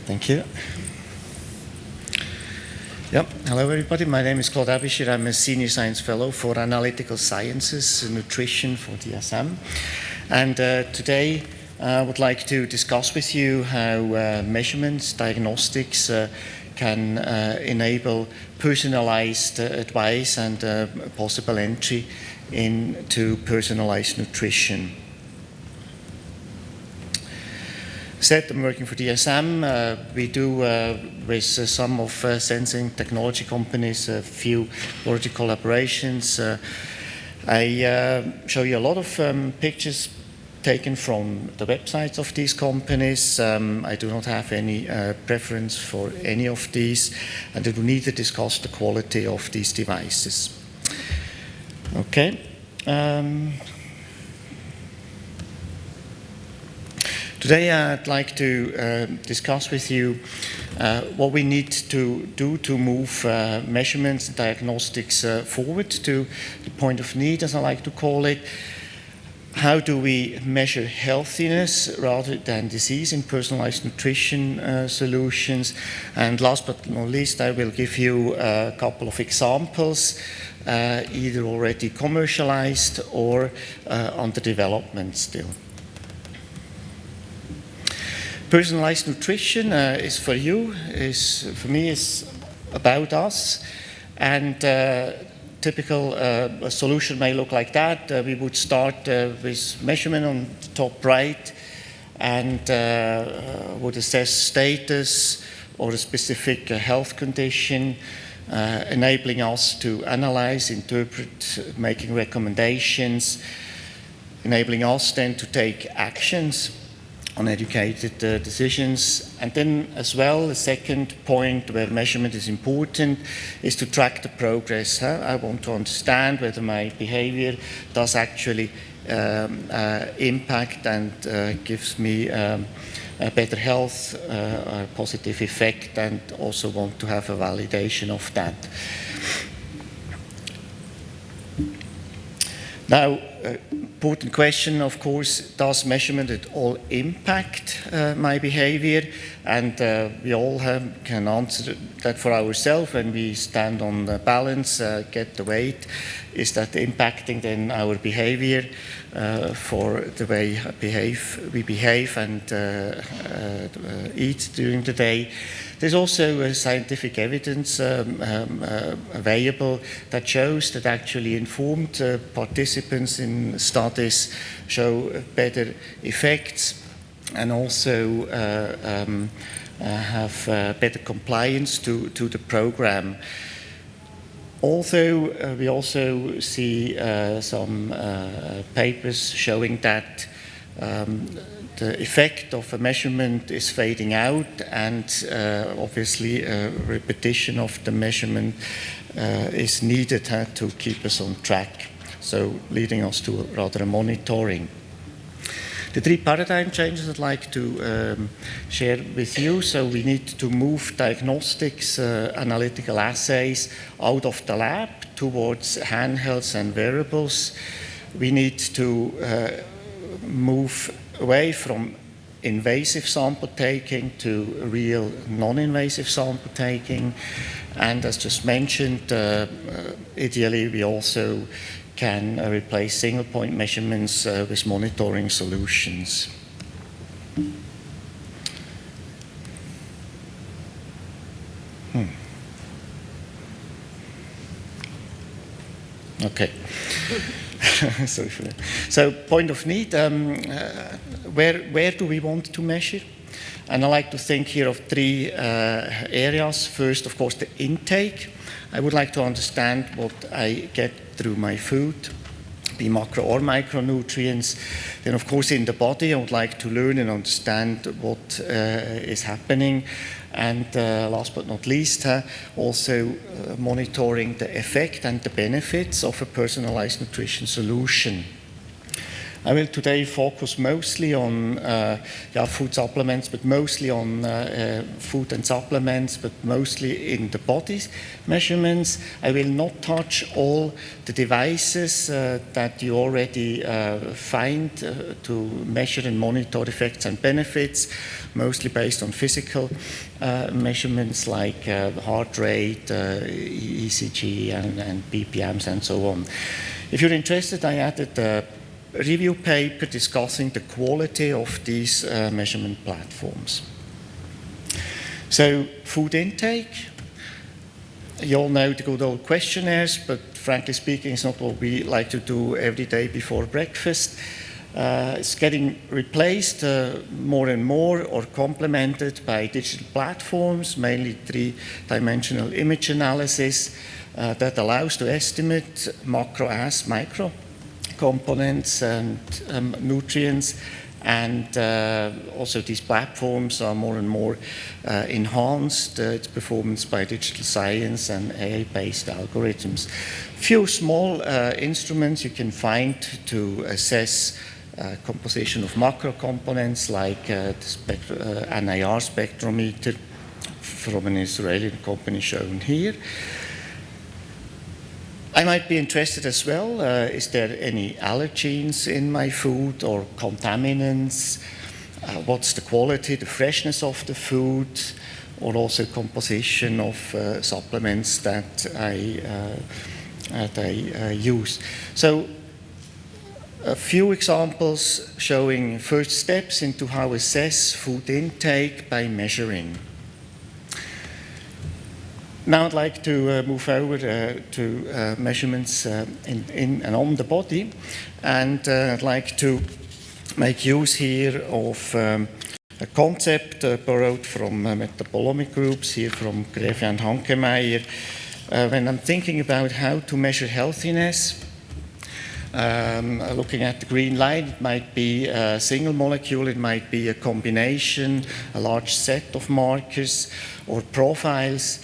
Thank you. Yep. Hello, everybody. My name is Claude Aebischer. I'm a Senior Science Fellow for Analytical Sciences and Nutrition for DSM. And today I would like to discuss with you how measurements, diagnostics can enable personalized advice and possible entry into personalized nutrition. Said I'm working for DSM. We do with some of sensing technology companies a few laboratory collaborations. I show you a lot of pictures taken from the websites of these companies. I do not have any preference for any of these, and I do neither discuss the quality of these devices. Okay. Today I'd like to discuss with you what we need to do to move measurements and diagnostics forward to the point of need, as I like to call it. How do we measure healthiness rather than disease in personalized nutrition solutions? And last but not least, I will give you a couple of examples, either already commercialized or under development still. Personalized nutrition is for you, for me, is about us. And typical a solution may look like that. We would start with measurement on the top right and would assess status or a specific health condition, enabling us to analyze, interpret, making recommendations, enabling us then to take actions on educated decisions. And then as well, the second point where measurement is important is to track the progress. I want to understand whether my behavior does actually impact and gives me a better health, a positive effect, and also want to have a validation of that. Now, important question, of course, does measurement at all impact my behavior? And we all can answer that for ourselves when we stand on the balance, get the weight. Is that impacting then our behavior for the way we behave and eat during the day? There's also scientific evidence available that shows that actually informed participants in studies show better effects and also have better compliance to the program. Although we also see some papers showing that the effect of a measurement is fading out, and obviously repetition of the measurement is needed to keep us on track, so leading us to rather a monitoring. The three paradigm changes I'd like to share with you. So we need to move diagnostics, analytical assays out of the lab towards handhelds and wearables. We need to move away from invasive sample taking to real non-invasive sample taking. And as just mentioned, ideally we also can replace single point measurements with monitoring solutions. Okay. Sorry for that. So, point of need, where do we want to measure? And I like to think here of three areas. First, of course, the intake. I would like to understand what I get through my food, be macro or micronutrients. Then, of course, in the body, I would like to learn and understand what is happening. And last but not least, also monitoring the effect and the benefits of a personalized nutrition solution. I will today focus mostly on food supplements, but mostly on food and supplements, but mostly in the body measurements. I will not touch all the devices that you already find to measure and monitor effects and benefits, mostly based on physical measurements like heart rate, ECG, and BPMs, and so on. If you're interested, I added a review paper discussing the quality of these measurement platforms. So, food intake. You all know the good old questionnaires, but frankly speaking, it's not what we like to do every day before breakfast. It's getting replaced more and more or complemented by digital platforms, mainly three-dimensional image analysis that allows to estimate macro as micro components and nutrients, and also these platforms are more and more enhanced its performance by digital science and AI-based algorithms. Few small instruments you can find to assess composition of macro components like the NIR spectrometer from an Israeli company shown here. I might be interested as well, is there any allergens in my food or contaminants? What's the quality, the freshness of the food, or also composition of supplements that I use. So a few examples showing first steps into how to assess food intake by measuring. Now I'd like to move over to measurements in and on the body, and I'd like to make use here of a concept borrowed from metabolic groups here from Greve and Hankemeyer. When I'm thinking about how to measure healthiness, looking at the green line, it might be a single molecule, it might be a combination, a large set of markers or profiles.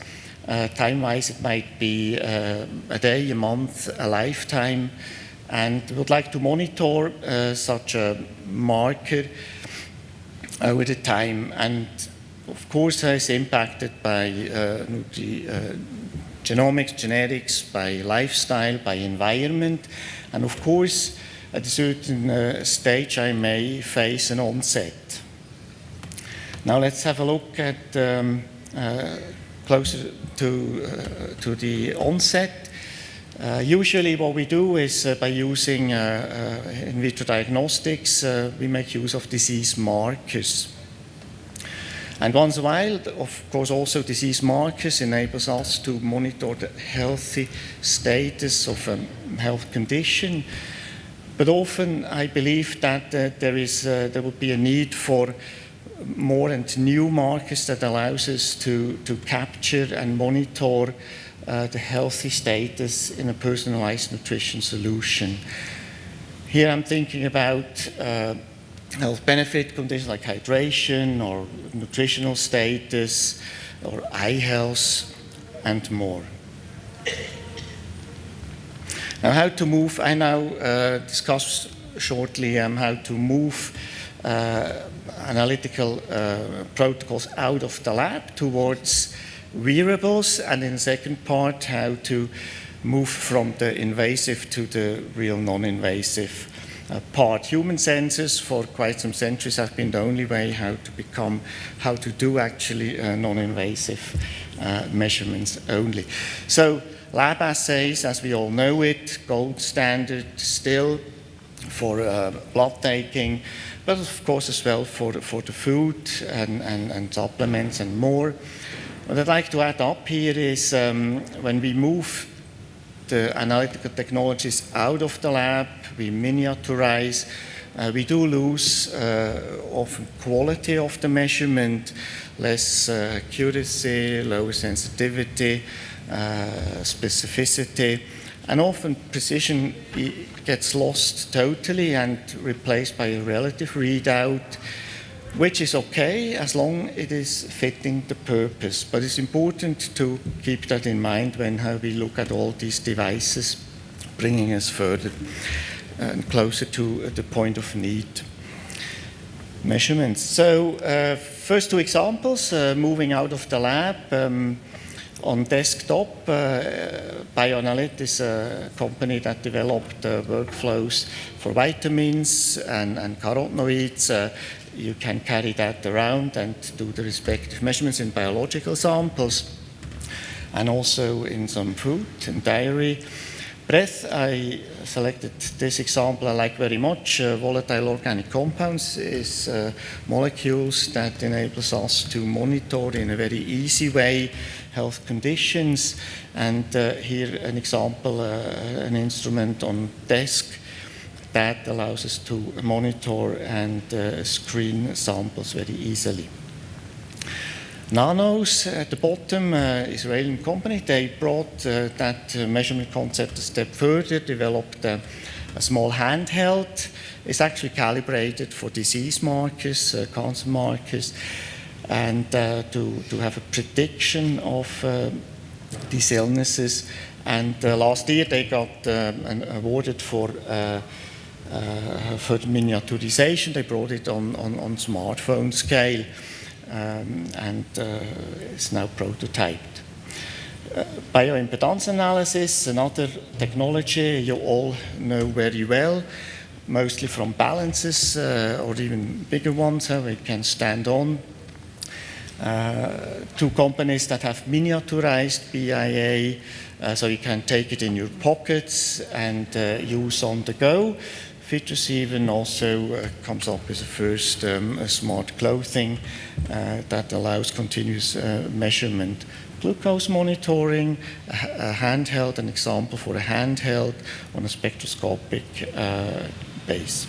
Time-wise, it might be a day, a month, a lifetime, and would like to monitor such a marker over the time. And of course, it's impacted by nutrigenomics, genetics, by lifestyle, by environment, and of course, at a certain stage, I may face an onset. Now, let's have a look at closer to the onset. Usually what we do is by using in vitro diagnostics, we make use of disease markers. And once in a while, of course, also disease markers enables us to monitor the healthy status of a health condition. But often I believe that there would be a need for more and new markers that allows us to capture and monitor the healthy status in a personalized nutrition solution. Here I'm thinking about health benefit conditions like hydration or nutritional status or eye health and more. Now how to move, I now discuss shortly how to move analytical protocols out of the lab towards wearables, and in the second part how to move from the invasive to the real non-invasive part. Human sensors for quite some centuries have been the only way how to do actually non-invasive measurements only. So lab assays, as we all know it, gold standard still for blood taking, but of course as well for the food and supplements and more. What I'd like to add up here is when we move the analytical technologies out of the lab, we miniaturize, we do lose often quality of the measurement, less accuracy, lower sensitivity, specificity, and often precision gets lost totally and replaced by a relative readout, which is okay as long as it is fitting the purpose. But it's important to keep that in mind when we look at all these devices, bringing us further. and closer to the point of need measurements. So first two examples, moving out of the lab. On desktop, BioAnalyt is a company that developed workflows for vitamins and carotenoids. You can carry that around and do the respective measurements in biological samples and also in some food and dairy. Breath, I selected this example I like very much. Volatile organic compounds is molecules that enables us to monitor in a very easy way health conditions. And here an example, an instrument on desk that allows us to monitor and screen samples very easily. Nanos at the bottom, Israeli company, they brought that measurement concept a step further, developed a small handheld. It's actually calibrated for disease markers, cancer markers, and to have a prediction of these illnesses. And last year they got awarded for miniaturization. They brought it on smartphone scale. And is now prototyped. Bioimpedance analysis, another technology you all know very well, mostly from balances or even bigger ones we can stand on. Two companies that have miniaturized BIA, so you can take it in your pockets and use on the go. Features even also comes up as a first smart clothing that allows continuous measurement. Glucose monitoring, a handheld, an example for a handheld on a spectroscopic base.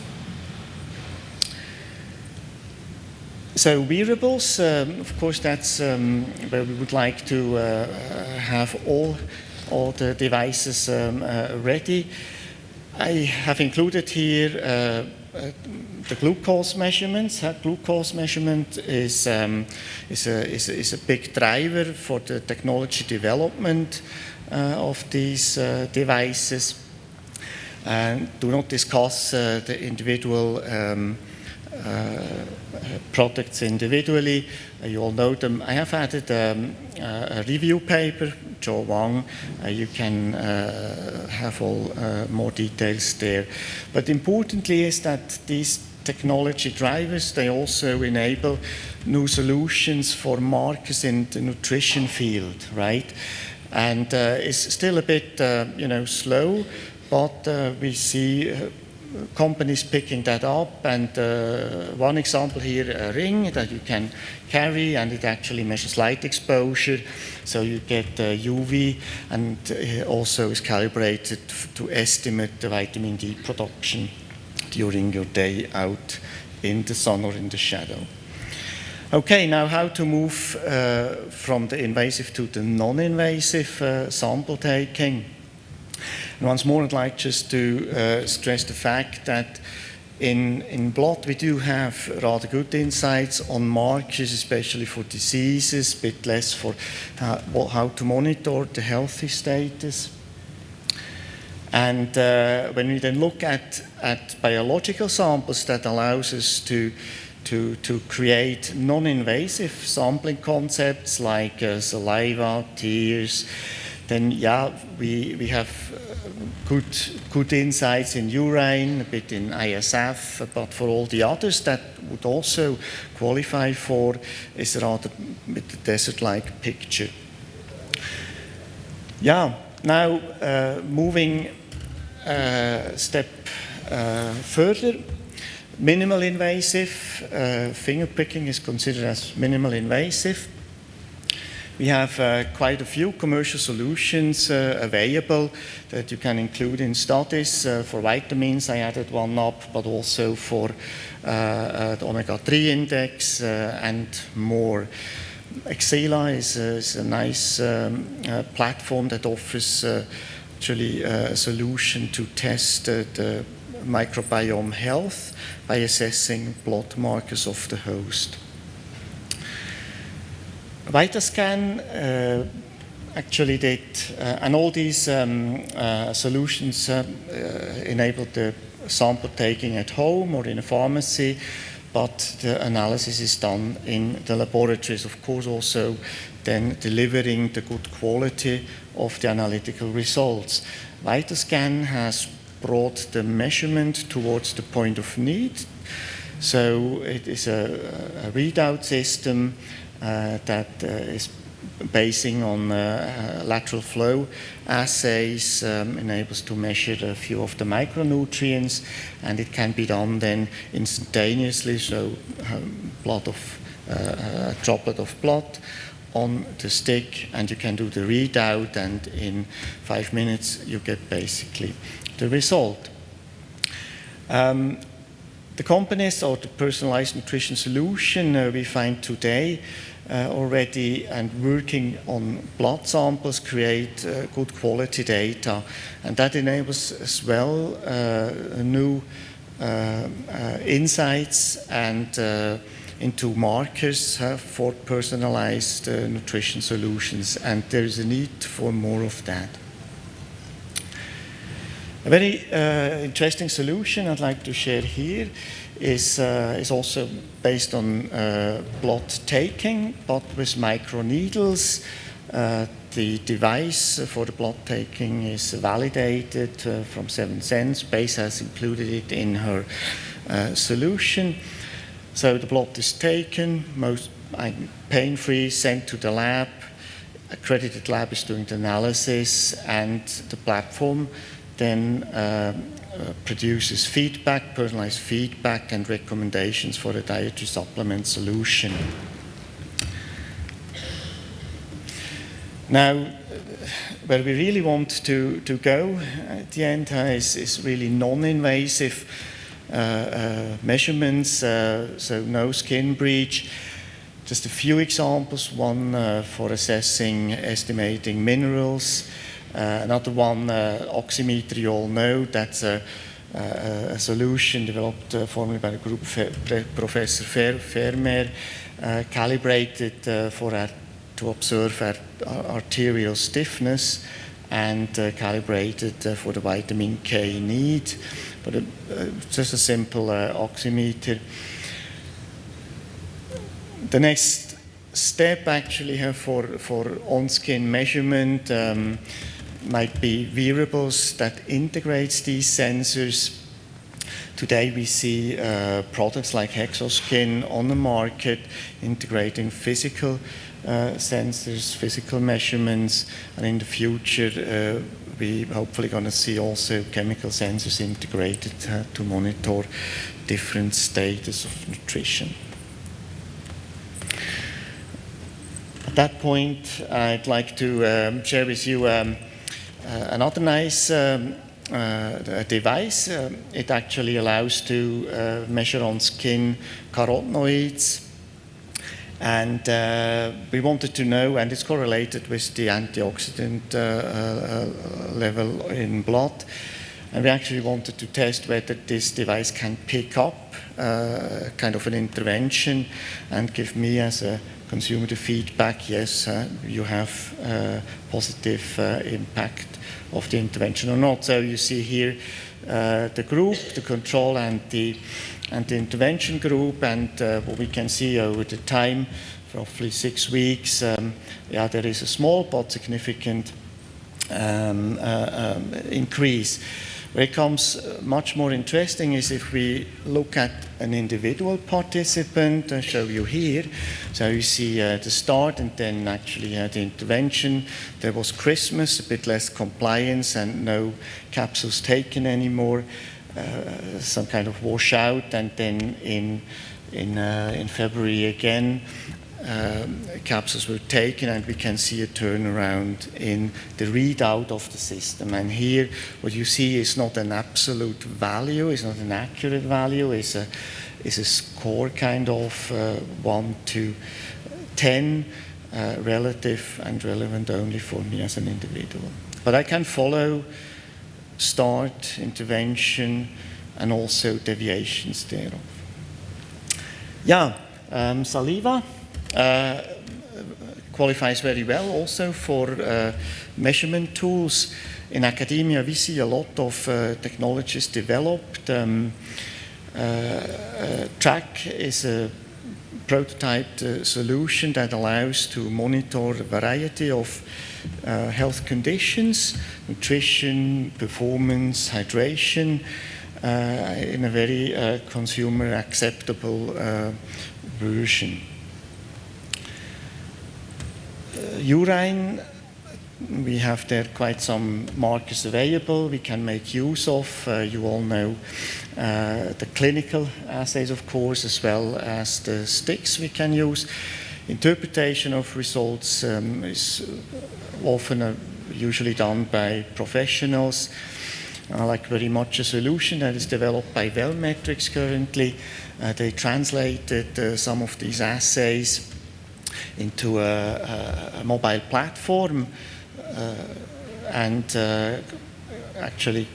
So wearables, of course, that's where we would like to have all the devices ready. I have included here the glucose measurements. Glucose measurement is a big driver for the technology development of these devices. And do not discuss the individual products individually. You all know them. I have added a review paper, Joe Wang. You can have all more details there. But importantly is that these technology drivers, they also enable new solutions for markers in the nutrition field, right? And it's still a bit, slow, but we see companies picking that up, and one example here, a ring that you can carry, and it actually measures light exposure, so you get UV, and also is calibrated to estimate the vitamin D production during your day out in the sun or in the shadow. Okay, now how to move from the invasive to the non-invasive sample taking. And once more, I'd like just to stress the fact that in blood we do have rather good insights on markers, especially for diseases, a bit less for how to monitor the healthy status. And when we then look at biological samples, that allows us to create non-invasive sampling concepts like saliva, tears. Then, we have good insights in urine, a bit in ISF, but for all the others that would also qualify for is rather with the desert-like picture. Now moving a step further, minimal invasive, finger pricking is considered as minimal invasive. We have quite a few commercial solutions available that you can include in studies. For vitamins, I added one up, but also for the omega-3 index and more. Exela is a nice platform that offers actually a solution to test the microbiome health by assessing blood markers of the host. VitaScan actually did, and all these solutions enabled the sample taking at home or in a pharmacy, but the analysis is done in the laboratories, of course, also then delivering the good quality of the analytical results. VitalScan has brought the measurement towards the point of need. So it is a readout system that is basing on lateral flow assays, enables to measure a few of the micronutrients, and it can be done then instantaneously, so a droplet of blood on the stick, and you can do the readout, and in 5 minutes you get basically the result. The companies or the personalized nutrition solution we find today already and working on blood samples create good quality data, and that enables as well new insights and into markers for personalized nutrition solutions, and there is a need for more of that. A very interesting solution I'd like to share here is also based on blood taking, but with microneedles. The device for the blood taking is validated from 7 Sense. Base has included it in her solution. So the blood is taken, most pain-free, sent to the lab. Accredited lab is doing the analysis, and the platform then produces feedback, personalized feedback, and recommendations for a dietary supplement solution. Now, where we really want to go at the end is really non-invasive measurements, so no skin breach. Just a few examples, one for assessing, estimating minerals, another one, oximeter, you all know, that's a solution developed formerly by the group Professor Vermeer, calibrated to observe arterial stiffness, and calibrated for the vitamin K need. But just a simple oximeter. The next step actually for on-skin measurement might be wearables that integrates these sensors. Today we see products like Hexoskin on the market integrating physical sensors, physical measurements, and in the future we hopefully going to see also chemical sensors integrated to monitor different status of nutrition. At that point, I'd like to share with you another nice device. It actually allows to measure on skin carotenoids. And we wanted to know, and it's correlated with the antioxidant level in blood. And we actually wanted to test whether this device can pick up kind of an intervention and give me as a consumer the feedback, yes, you have positive impact of the intervention or not. So you see here the group, the control, and the intervention group, and what we can see over the time, roughly 6 weeks, yeah, there is a small but significant increase. Where it becomes much more interesting is if we look at an individual participant. I show you here. So you see the start and then actually the intervention. There was Christmas, a bit less compliance and no capsules taken anymore. Some kind of washout, and then in February again, capsules were taken, and we can see a turnaround in the readout of the system. And here, what you see is not an absolute value, it's not an accurate value, it's a score kind of 1 to 10, relative and relevant only for me as an individual. But I can follow start, intervention, and also deviations thereof. Yeah, saliva, qualifies very well also for measurement tools. In academia, we see a lot of technologies developed. TRAC is a prototyped solution that allows to monitor a variety of health conditions, nutrition, performance, hydration, in a very consumer acceptable version. Urine, we have there quite some markers available we can make use of. You all know the clinical assays, of course, as well as the sticks we can use. Interpretation of results is often usually done by professionals. I like very much a solution that is developed by Wellmetrics currently. They translated some of these assays into a mobile platform and actually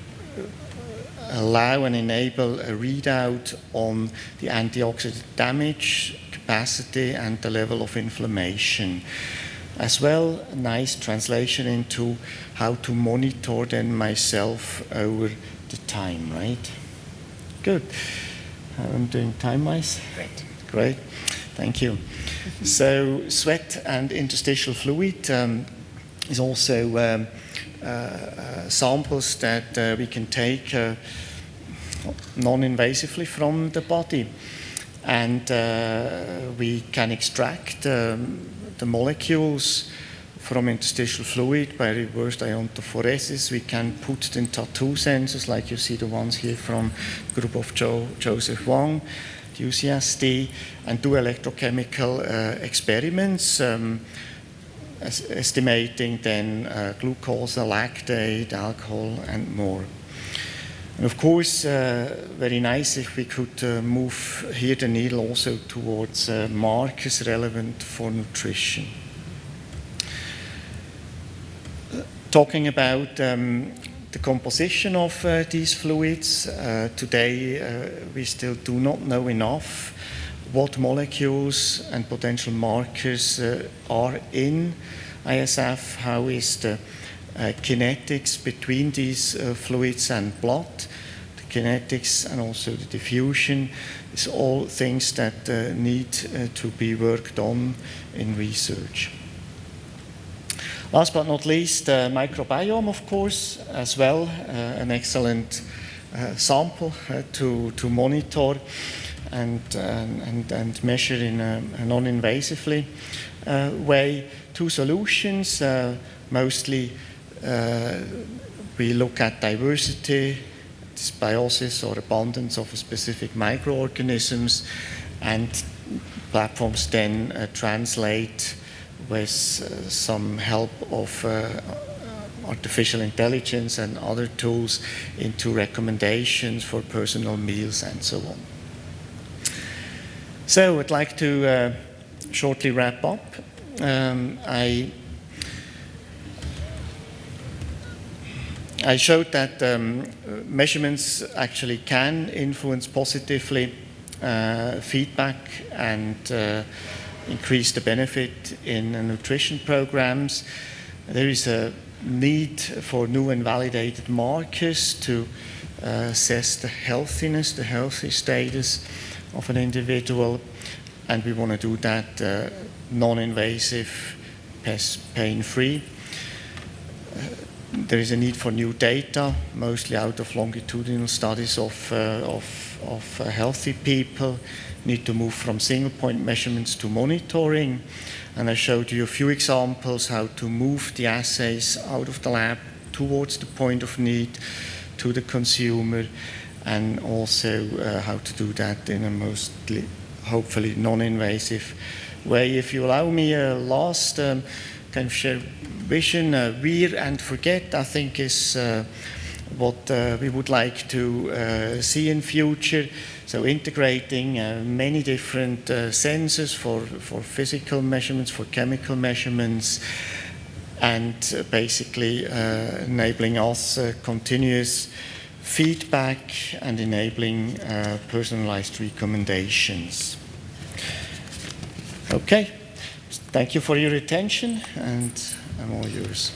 allow and enable a readout on the antioxidant damage, capacity, and the level of inflammation. As well, a nice translation into how to monitor then myself over the time, right? Good. How I'm doing time-wise? Great. Great. Thank you. So sweat and interstitial fluid is also samples that we can take non-invasively from the body. And we can extract the molecules from interstitial fluid by reverse iontophoresis. We can put it in tattoo sensors, like you see the ones here from the group of Joseph Wang, the UCSD, and do electrochemical experiments, estimating then glucose, lactate, alcohol, and more. And of course, very nice if we could move here the needle also towards markers relevant for nutrition. Talking about the composition of these fluids, today we still do not know enough what molecules and potential markers are in ISF, how is the kinetics between these fluids and blood, the kinetics and also the diffusion is all things that need to be worked on in research. Last but not least, microbiome, of course, as well, an excellent sample to monitor and measure in a non-invasively way. Two solutions, mostly we look at diversity, dysbiosis or abundance of a specific microorganisms, and platforms then translate with some help of artificial intelligence and other tools into recommendations for personal meals and so on. So I'd like to shortly wrap up. I showed that measurements actually can influence positively feedback and increase the benefit in nutrition programs. There is a need for new and validated markers to assess the healthiness, the healthy status of an individual, and we want to do that non-invasive, pain-free. There is a need for new data, mostly out of longitudinal studies of healthy people. Need to move from single point measurements to monitoring. And I showed you a few examples how to move the assays out of the lab towards the point of need to the consumer, and also how to do that in a mostly, hopefully, non-invasive way. If you allow me a last kind of share vision, wear and forget, I think is what we would like to see in future. So integrating many different sensors for physical measurements, for chemical measurements, and basically enabling us continuous feedback and enabling personalized recommendations. Okay, Thank you for your attention, and I'm all yours.